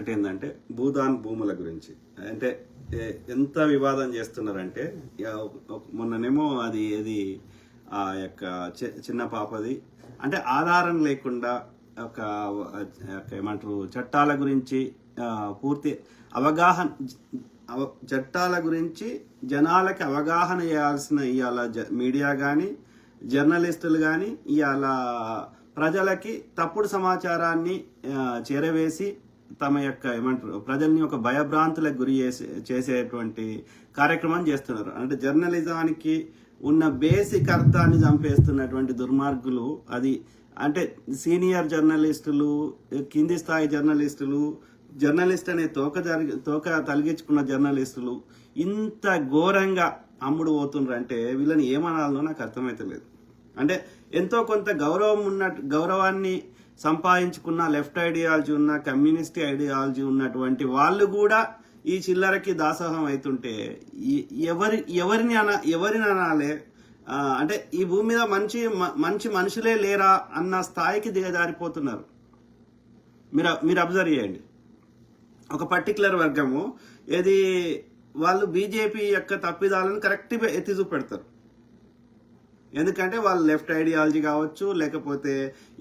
ఒకటి ఏంటంటే భూముల గురించి. అంటే ఎంత వివాదం చేస్తున్నారంటే మొన్ననేమో అది ఏది ఆ యొక్క చిన్న పాపది అంటే ఆధారం లేకుండా ఒక ఏమంటారు చట్టాల గురించి పూర్తి అవగాహన చట్టాల గురించి జనాలకి అవగాహన చేయాల్సిన ఇవాళ మీడియా కానీ జర్నలిస్టులు కానీ ఇవాళ ప్రజలకి తప్పుడు సమాచారాన్ని చేరవేసి తమ యొక్క ఏమంటారు ప్రజల్ని ఒక భయభ్రాంతులకు గురి చేసేటువంటి కార్యక్రమం చేస్తున్నారు. అంటే జర్నలిజానికి ఉన్న బేసిక్ అర్థాన్ని చంపేస్తున్నటువంటి దుర్మార్గులు అది. అంటే సీనియర్ జర్నలిస్టులు, కింది స్థాయి జర్నలిస్టులు, జర్నలిస్ట్ అనే తోక తలిగించుకున్న జర్నలిస్టులు ఇంత ఘోరంగా అమ్ముడు పోతున్నారు అంటే వీళ్ళని ఏమనాలనో నాకు అర్థమైతలేదు. అంటే ఎంతో కొంత గౌరవాన్ని సంపాదించుకున్న లెఫ్ట్ ఐడియాలజీ ఉన్న కమ్యూనిస్ట్ ఐడియాలజీ ఉన్నటువంటి వాళ్ళు కూడా ఈ చిల్లరకి దాసోహం అవుతుంటే ఎవరిని అనాలే? అంటే ఈ భూమి మీద మంచి మనుషులే లేరా అన్న స్థాయికి దిగజారిపోతున్నారు. మీరు అబ్జర్వ్ చేయండి. ఒక పర్టికులర్ వర్గము ఏది వాళ్ళు బీజేపీ యొక్క తప్పిదాలను కరెక్ట్గా ఎత్తి చూపెడతారు. ఎందుకంటే వాళ్ళు లెఫ్ట్ ఐడియాలజీ కావచ్చు, లేకపోతే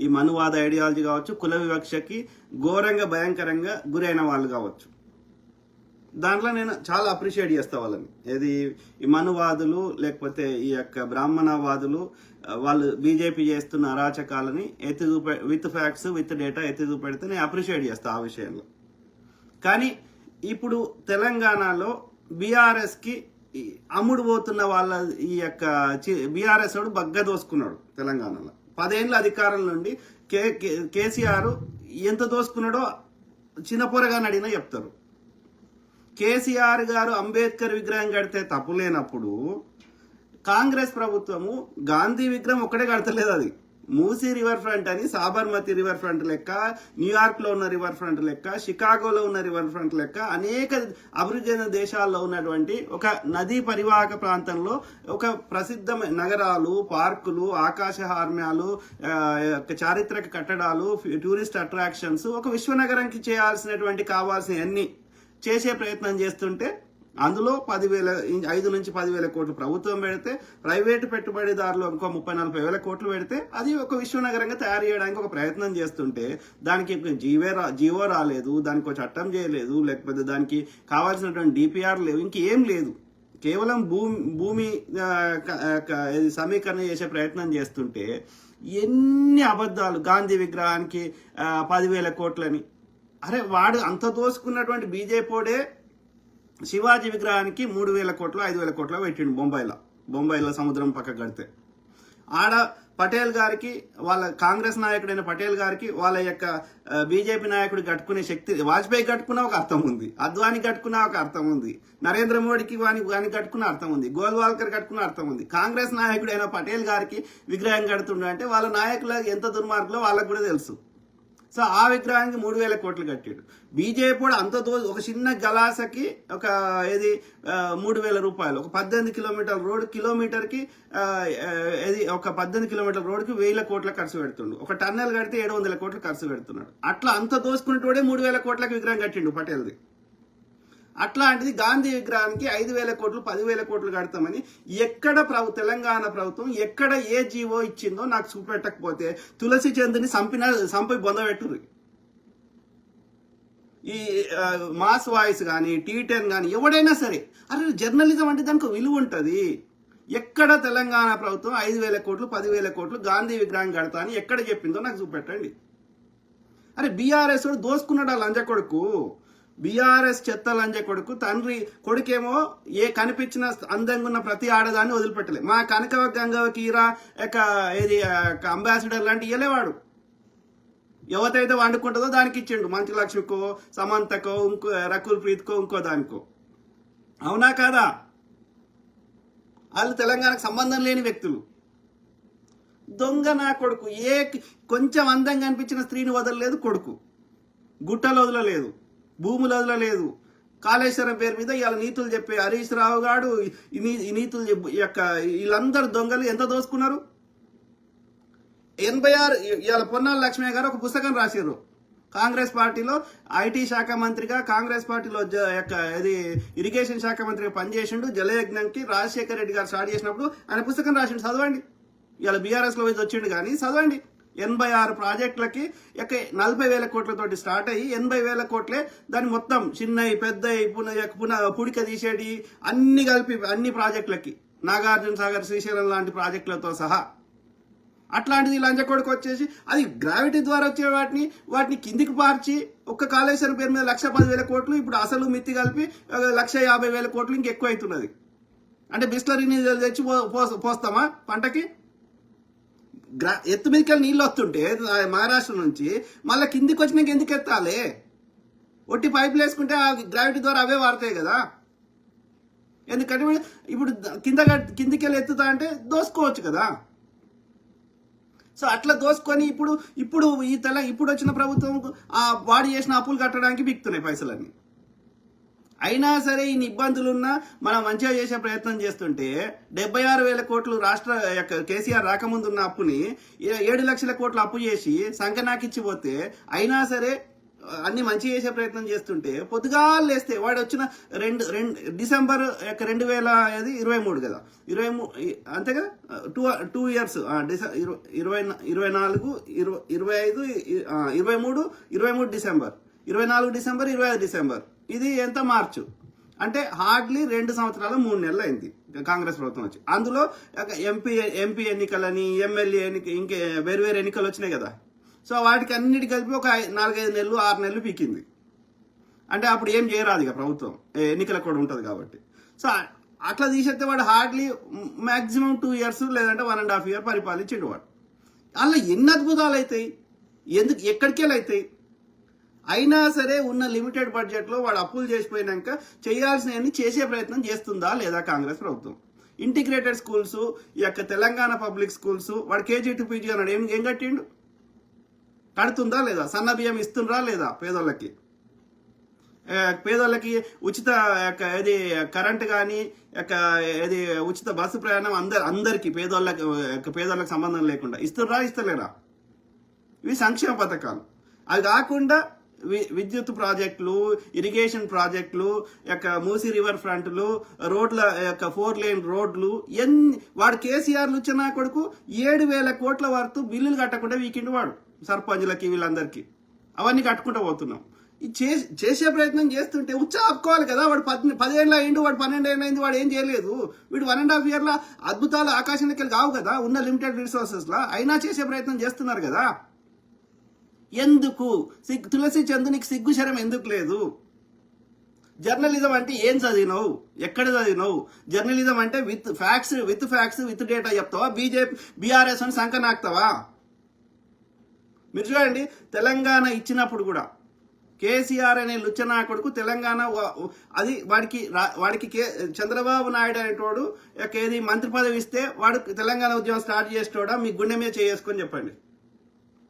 ఈ మనువాద ఐడియాలజీ కావచ్చు, కుల వివక్షకి ఘోరంగా భయంకరంగా గురైన వాళ్ళు కావచ్చు. దాంట్లో నేను చాలా అప్రిషియేట్ చేస్తా వాళ్ళని. ఏది ఈ మనువాదులు లేకపోతే ఈ యొక్క బ్రాహ్మణవాదులు వాళ్ళు బీజేపీ చేస్తున్న అరాచకాలని ఎత్తి విత్ ఫ్యాక్ట్స్ విత్ డేటా ఎత్తి చూపెడితే నేను అప్రిషియేట్ చేస్తా ఆ విషయంలో. కానీ ఇప్పుడు తెలంగాణలో బీఆర్ఎస్కి అమ్ముడు పోతున్న వాళ్ళ ఈ యొక్క బీఆర్ఎస్ వాడు బగ్గ దోసుకున్నాడు. తెలంగాణలో 10 ఏళ్ళ అధికారం నుండి కేసీఆర్ ఎంత దోసుకున్నాడో చిన్నపోరగాని అడిగినా చెప్తారు. కేసీఆర్ గారు అంబేద్కర్ విగ్రహం కడితే తప్పు లేనప్పుడు కాంగ్రెస్ ప్రభుత్వము గాంధీ విగ్రహం ఒక్కడే కడతలేదు. అది మూసీ రివర్ ఫ్రంట్ అని, సాబర్మతి రివర్ ఫ్రంట్ లెక్క, న్యూయార్క్ లో ఉన్న రివర్ ఫ్రంట్ లెక్క, షికాగోలో ఉన్న రివర్ ఫ్రంట్ లెక్క అనేక అభివృద్ధి చెందిన దేశాల్లో ఉన్నటువంటి ఒక నదీ పరివాహక ప్రాంతంలో ఒక ప్రసిద్ధమైన నగరాలు, పార్కులు, ఆకాశ హార్మ్యాలు, చారిత్రక కట్టడాలు, టూరిస్ట్ అట్రాక్షన్స్ ఒక విశ్వనగరంకి చేయాల్సినటువంటి కావాల్సిన అన్ని చేసే ప్రయత్నం చేస్తుంటే అందులో 5 నుంచి 10,000 కోట్లు ప్రభుత్వం పెడితే, ప్రైవేటు పెట్టుబడిదారులు ఇంకో 30-40 వేల కోట్లు పెడితే అది ఒక విశ్వనగరంగా తయారు చేయడానికి ఒక ప్రయత్నం చేస్తుంటే దానికి జీవో రాలేదు, దానికి ఒక చట్టం చేయలేదు, లేకపోతే దానికి కావాల్సినటువంటి డిపిఆర్ లేవు, ఇంకేం లేదు. కేవలం భూమి సమీకరణ చేసే ప్రయత్నం చేస్తుంటే ఎన్ని అబద్ధాలు. గాంధీ విగ్రహానికి 10,000 కోట్లని. అరే వాడు అంత దోసుకున్నటువంటి బీజేపీడే శివాజీ విగ్రహానికి 3,000 కోట్లు 5,000 కోట్లు పెట్టిండు బొంబాయిలో సముద్రం పక్క కడితే. ఆడ పటేల్ గారికి వాళ్ళ కాంగ్రెస్ నాయకుడైన పటేల్ గారికి వాళ్ళ యొక్క బీజేపీ నాయకుడు కట్టుకునే శక్తి, వాజ్పేయి కట్టుకున్న ఒక అర్థం ఉంది, అద్వానీ కట్టుకున్న ఒక అర్థం ఉంది, నరేంద్ర మోడీకి వాని కట్టుకున్న అర్థం ఉంది, గోల్వాల్కర్ కట్టుకున్న అర్థం ఉంది. కాంగ్రెస్ నాయకుడైన పటేల్ గారికి విగ్రహం కడుతుండ అంటే వాళ్ళ నాయకుల ఎంత దుర్మార్గులో వాళ్ళకు కూడా తెలుసు. సో ఆ విగ్రహానికి 3,000 కోట్లు కట్టాడు. బీజేపీ కూడా అంత ఒక చిన్న గలాసకి ఒక 3,000 రూపాయలు. ఒక 18 కిలోమీటర్ల రోడ్ కిలోమీటర్కి ఒక 18 కిలోమీటర్ల రోడ్కి 1,000 కోట్ల ఖర్చు పెడుతుండు. ఒక టన్నెల్ కడితే 700 కోట్లు ఖర్చు పెడుతున్నాడు. అట్లా అంత దోసుకునేటోడే 3,000 కోట్లకు విగ్రహం కట్టిండు పటేల్ది. అట్లాంటిది గాంధీ విగ్రహానికి 5,000 కోట్లు 10,000 కోట్లు కడతామని ఎక్కడ తెలంగాణ ప్రభుత్వం ఎక్కడ ఏ జీవో ఇచ్చిందో నాకు చూపెట్టకపోతే తులసి చంద్ని సంపి బొందబెట్టుర్రు. ఈ మాస్ వాయిస్ కానీ T10 కానీ ఎవడైనా సరే, అరే జర్నలిజం అంటే దానికి విలువ ఉంటుంది. ఎక్కడ తెలంగాణ ప్రభుత్వం 5,000 కోట్లు 10,000 కోట్లు గాంధీ విగ్రహం కడతా అని ఎక్కడ చెప్పిందో నాకు చూపెట్టండి. అరే బీఆర్ఎస్ దోసుకున్నాడు ఆ లంజ కొడుకు. బీఆర్ఎస్ చెత్త లంజ కొడుకు. తండ్రి కొడుకేమో కనిపించిన అందంగా ఉన్న ప్రతి ఆడదాన్ని వదిలిపెట్టలే. మా కనక గంగవకి ఏది అంబాసిడర్ లాంటి ఇయ్యలేవాడు. ఎవరైతే వండుకుంటుందో దానికి ఇచ్చిండు. మంచు లక్ష్మికో, సమంతకో, ఇంకో రకుల్ ప్రీత్కో, ఇంకో దానికో. అవునా కాదా? వాళ్ళు తెలంగాణకు సంబంధం లేని వ్యక్తులు. దొంగ నా కొడుకు. కొంచెం అందంగా అనిపించిన స్త్రీని వదలలేదు కొడుకు. గుట్టలు వదలలేదు, భూములు వదలలేదు. కాళేశ్వరం పేరు మీద ఇవాళ నీతులు చెప్పే హరీష్ రావు గారు ఈ నీతులు యొక్క వీళ్ళందరూ దొంగలు ఎంత దోసుకున్నారు. 86 ఇవాళ పొన్నాల లక్ష్మయ్య గారు ఒక పుస్తకం రాశారు. కాంగ్రెస్ పార్టీలో ఐటీ శాఖ మంత్రిగా, కాంగ్రెస్ పార్టీలో ఇది ఇరిగేషన్ శాఖ మంత్రిగా పనిచేసిండు. జలయజ్ఞంకి రాజశేఖర రెడ్డి గారు స్టార్ట్ చేసినప్పుడు ఆయన పుస్తకం రాసిండు, చదవండి. ఇలా బీఆర్ఎస్ లో వచ్చిండు కానీ చదవండి. 86 ప్రాజెక్టులకి 40,000 కోట్లతోటి స్టార్ట్ అయ్యి 80,000 కోట్లే దాన్ని మొత్తం చిన్నవి పెద్దవి పుడిక తీసేటి అన్ని కలిపి అన్ని ప్రాజెక్టులకి, నాగార్జున సాగర్, శ్రీశైలం లాంటి ప్రాజెక్టులతో సహా. అట్లాంటిది లంచకొడుకు వచ్చేసి అది గ్రావిటీ ద్వారా వచ్చే వాటిని కిందికి పార్చి ఒక్క కాళేశ్వరం పేరు మీద 1,10,000 కోట్లు, ఇప్పుడు అసలు మిత్తి కలిపి 1,50,000 కోట్లు ఇంకెక్కువ అవుతున్నది. అంటే బిస్లరీ నీళ్ళు తెచ్చి పోస్తామా పంటకి? ఎత్తు మీదకి నీళ్ళు వస్తుంటే మహారాష్ట్ర నుంచి మళ్ళీ కిందికి వచ్చినాక ఎందుకు ఎత్తాలి? ఒట్టి పైపులు వేసుకుంటే ఆ గ్రావిటీ ద్వారా అవే వాడతాయి కదా. ఎందుకంటే ఇప్పుడు కిందికి వెళ్ళి ఎత్తుతా అంటే దోసుకోవచ్చు కదా. సో అట్లా దోసుకొని ఇప్పుడు ఇప్పుడు వచ్చిన ప్రభుత్వం వాడి చేసిన అప్పులు కట్టడానికి బిక్తున్నాయి పైసలన్నీ. అయినా సరే ఇన్ని ఇబ్బందులున్నా మనం మంచిగా చేసే ప్రయత్నం చేస్తుంటే 76,000 కోట్లు రాష్ట్ర కేసీఆర్ రాకముందు ఉన్న అప్పుని 7 లక్షల కోట్లు అప్పు చేసి సంకనాకిచ్చిపోతే అయినా సరే అన్ని మంచి చేసే ప్రయత్నం చేస్తుంటే పొద్దుగాలు లేస్తే వాడు వచ్చిన డిసెంబర్ 2023 కదా, 23 అంతే కదా, 2 ఇయర్స్ 24, 25, 23 డిసెంబర్, 24 డిసెంబర్, 25 డిసెంబర్, ఇది ఎంత మార్చు అంటే హార్డ్లీ 2 సంవత్సరాల 3 నెలలు అయింది కాంగ్రెస్ ప్రభుత్వం వచ్చి. అందులో ఎంపీ ఎన్నికలని, ఎమ్మెల్యే ఇంకే వేరు ఎన్నికలు వచ్చినాయి కదా. సో వాటికి అన్నిటి కలిపి ఒక 4-5 నెలలు 6 నెలలు పీకింది. అంటే అప్పుడు ఏం చేయరాదు ఇక ప్రభుత్వం, ఎన్నికలకు కూడా ఉంటుంది కాబట్టి. సో అట్లా తీసేస్తే వాడు హార్డ్లీ మాక్సిమం 2 ఇయర్స్ లేదంటే 1.5 ఇయర్ పరిపాలించిండు వాడు. అలా ఎన్ని అద్భుతాలు అవుతాయి, ఎక్కడికి వెళ్ళి అవుతాయి. అయినా సరే ఉన్న లిమిటెడ్ బడ్జెట్లో వాడు అప్పులు చేసిపోయినాక చేయాల్సినవన్నీ చేసే ప్రయత్నం చేస్తుందా లేదా కాంగ్రెస్ ప్రభుత్వం? Integrated schools, Telangana public schools, వాడు KG to PG అన్నాడు, ఏం కట్టిండు? కడుతుందా లేదా? సన్న బియ్యం ఇస్తుండ్రా లేదా పేదోళ్ళకి? ఉచిత కరెంట్ కానీ ఉచిత బస్సు ప్రయాణం అందరికి పేదోళ్ళకి సంబంధం లేకుండా ఇస్తలేరా? ఇవి సంక్షేమ పథకాలు. అవి కాకుండా విద్యుత్ ప్రాజెక్టులు, ఇరిగేషన్ ప్రాజెక్టులు, మూసీ రివర్ ఫ్రంట్లు, రోడ్ల 4 లేన్ రోడ్లు, వాడు కేసీఆర్ లుచ్చనా కొడుకు 7,000 కోట్ల వరకు బిల్లులు కట్టకుండా వీకిండు వాడు సర్పంచులకి వీళ్ళందరికీ. అవన్నీ కట్టుకుంటూ పోతున్నాం. చేసే ప్రయత్నం చేస్తుంటే ఆపుకోవాలి కదా. వాడు 10 ఏళ్ళు అయిండు, వాడు 12 ఏళ్ళు అయింది, వాడు ఏం చేయలేదు. వీడు 1.5 ఇయర్ల అద్భుతాలు ఆకాశానికి కావు కదా ఉన్న లిమిటెడ్ రిసోర్సెస్ లా. అయినా చేసే ప్రయత్నం చేస్తున్నారు కదా. ఎందుకు తులసి చందు నీకు సిగ్గు శరం ఎందుకు లేదు? జర్నలిజం అంటే ఏం చదివినవు, ఎక్కడ చదివినవు? జర్నలిజం అంటే విత్ ఫ్యాక్ట్స్ విత్ డేటా చెప్తావా? బీఆర్ఎస్ అని సంఖ నాకుతావా? మీరు చూడండి, తెలంగాణ ఇచ్చినప్పుడు కూడా కేసీఆర్ అనే లుచ్చనా కొడుకు తెలంగాణ అది వాడికి చంద్రబాబు నాయుడు అనేటోడు మంత్రి పదవి ఇస్తే వాడు తెలంగాణ ఉద్యమం స్టార్ట్ చేసేటోడా? మీ గుండె మీద చేసుకొని చెప్పండి.